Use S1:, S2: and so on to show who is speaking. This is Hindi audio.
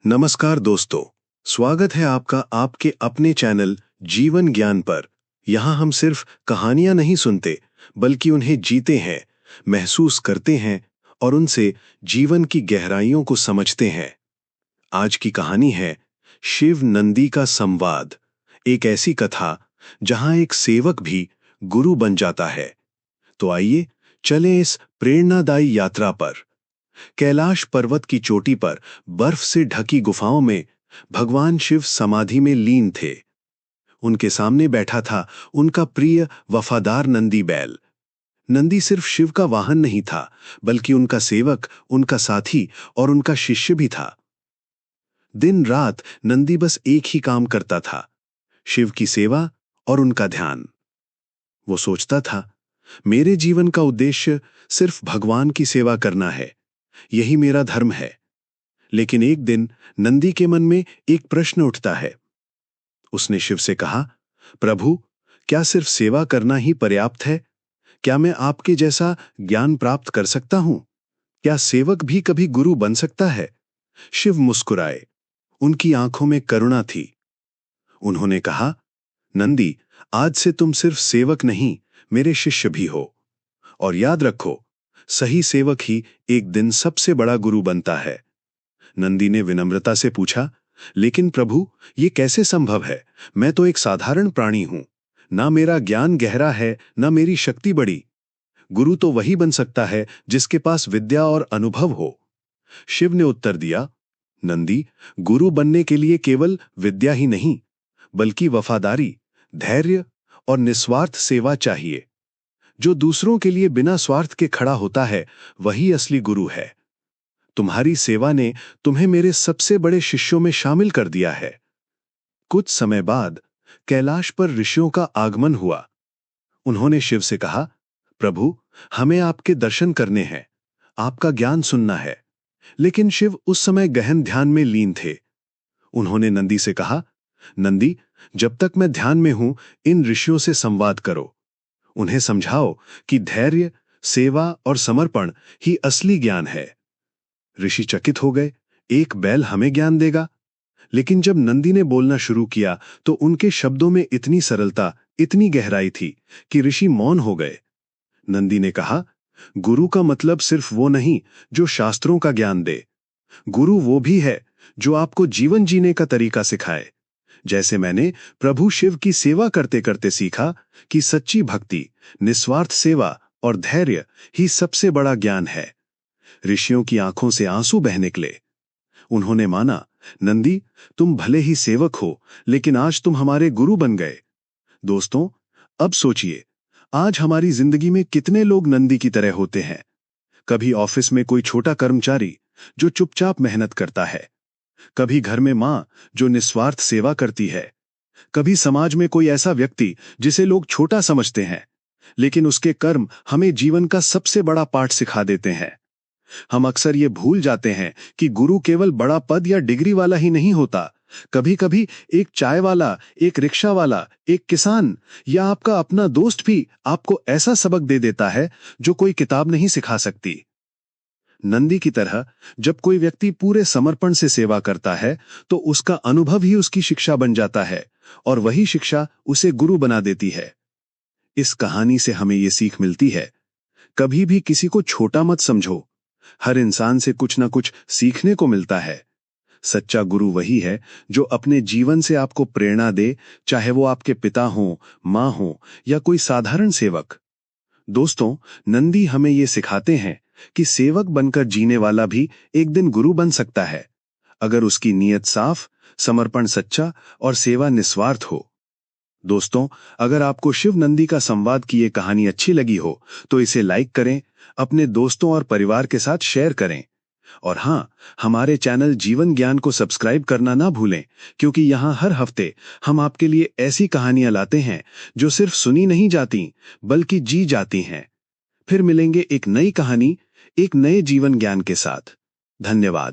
S1: नमस्कार दोस्तों, स्वागत है आपका आपके अपने चैनल जीवन ज्ञान पर। यहाँ हम सिर्फ कहानियां नहीं सुनते, बल्कि उन्हें जीते हैं, महसूस करते हैं और उनसे जीवन की गहराइयों को समझते हैं। आज की कहानी है शिव नंदी का संवाद, एक ऐसी कथा जहाँ एक सेवक भी गुरु बन जाता है। तो आइए चलें इस प्रेरणादायी यात्रा पर। कैलाश पर्वत की चोटी पर बर्फ से ढकी गुफाओं में भगवान शिव समाधि में लीन थे। उनके सामने बैठा था उनका प्रिय वफादार नंदी बैल। नंदी सिर्फ शिव का वाहन नहीं था, बल्कि उनका सेवक, उनका साथी और उनका शिष्य भी था। दिन रात नंदी बस एक ही काम करता था, शिव की सेवा और उनका ध्यान। वो सोचता था, मेरे जीवन का उद्देश्य सिर्फ भगवान की सेवा करना है, यही मेरा धर्म है। लेकिन एक दिन नंदी के मन में एक प्रश्न उठता है। उसने शिव से कहा, प्रभु, क्या सिर्फ सेवा करना ही पर्याप्त है? क्या मैं आपके जैसा ज्ञान प्राप्त कर सकता हूं? क्या सेवक भी कभी गुरु बन सकता है? शिव मुस्कुराए, उनकी आंखों में करुणा थी। उन्होंने कहा, नंदी, आज से तुम सिर्फ सेवक नहीं, मेरे शिष्य भी हो। और याद रखो, सही सेवक ही एक दिन सबसे बड़ा गुरु बनता है। नंदी ने विनम्रता से पूछा, लेकिन प्रभु, ये कैसे संभव है? मैं तो एक साधारण प्राणी हूं, ना मेरा ज्ञान गहरा है, ना मेरी शक्ति बड़ी। गुरु तो वही बन सकता है जिसके पास विद्या और अनुभव हो। शिव ने उत्तर दिया, नंदी, गुरु बनने के लिए केवल विद्या ही नहीं, बल्कि वफादारी, धैर्य और निस्वार्थ सेवा चाहिए। जो दूसरों के लिए बिना स्वार्थ के खड़ा होता है, वही असली गुरु है। तुम्हारी सेवा ने तुम्हें मेरे सबसे बड़े शिष्यों में शामिल कर दिया है। कुछ समय बाद कैलाश पर ऋषियों का आगमन हुआ। उन्होंने शिव से कहा, प्रभु, हमें आपके दर्शन करने हैं, आपका ज्ञान सुनना है। लेकिन शिव उस समय गहन ध्यान में लीन थे। उन्होंने नंदी से कहा, नंदी, जब तक मैं ध्यान में हूं, इन ऋषियों से संवाद करो। उन्हें समझाओ कि धैर्य, सेवा और समर्पण ही असली ज्ञान है। ऋषि चकित हो गए, एक बैल हमें ज्ञान देगा? लेकिन जब नंदी ने बोलना शुरू किया तो उनके शब्दों में इतनी सरलता, इतनी गहराई थी कि ऋषि मौन हो गए। नंदी ने कहा, गुरु का मतलब सिर्फ वो नहीं जो शास्त्रों का ज्ञान दे। गुरु वो भी है जो आपको जीवन जीने का तरीका सिखाए। जैसे मैंने प्रभु शिव की सेवा करते करते सीखा कि सच्ची भक्ति, निस्वार्थ सेवा और धैर्य ही सबसे बड़ा ज्ञान है। ऋषियों की आंखों से आंसू बह निकले। उन्होंने माना, नंदी, तुम भले ही सेवक हो, लेकिन आज तुम हमारे गुरु बन गए। दोस्तों, अब सोचिए, आज हमारी जिंदगी में कितने लोग नंदी की तरह होते हैं। कभी ऑफिस में कोई छोटा कर्मचारी जो चुपचाप मेहनत करता है, कभी घर में मां जो निस्वार्थ सेवा करती है, कभी समाज में कोई ऐसा व्यक्ति जिसे लोग छोटा समझते हैं, लेकिन उसके कर्म हमें जीवन का सबसे बड़ा पाठ सिखा देते हैं। हम अक्सर ये भूल जाते हैं कि गुरु केवल बड़ा पद या डिग्री वाला ही नहीं होता। कभी कभी एक चाय वाला, एक रिक्शा वाला, एक किसान या आपका अपना दोस्त भी आपको ऐसा सबक दे देता है जो कोई किताब नहीं सिखा सकती। नंदी की तरह जब कोई व्यक्ति पूरे समर्पण से सेवा करता है, तो उसका अनुभव ही उसकी शिक्षा बन जाता है और वही शिक्षा उसे गुरु बना देती है। इस कहानी से हमें ये सीख मिलती है, कभी भी किसी को छोटा मत समझो। हर इंसान से कुछ ना कुछ सीखने को मिलता है। सच्चा गुरु वही है जो अपने जीवन से आपको प्रेरणा दे, चाहे वो आपके पिता हों, मां हों या कोई साधारण सेवक। दोस्तों, नंदी हमें ये सिखाते हैं कि सेवक बनकर जीने वाला भी एक दिन गुरु बन सकता है, अगर उसकी नीयत साफ, समर्पण सच्चा और सेवा निस्वार्थ हो। दोस्तों, अगर आपको शिव नंदी का संवाद की ये कहानी अच्छी लगी हो, तो इसे लाइक करें, अपने दोस्तों और परिवार के साथ शेयर करें। और हाँ, हमारे चैनल जीवन ज्ञान को सब्सक्राइब करना ना भूलें, क्योंकि यहाँ हर हफ्ते हम आपके लिए ऐसी कहानियां लाते हैं जो सिर्फ सुनी नहीं जाती, बल्कि जी जाती हैं। फिर मिलेंगे एक नई कहानी, एक नए जीवन ज्ञान के साथ। धन्यवाद।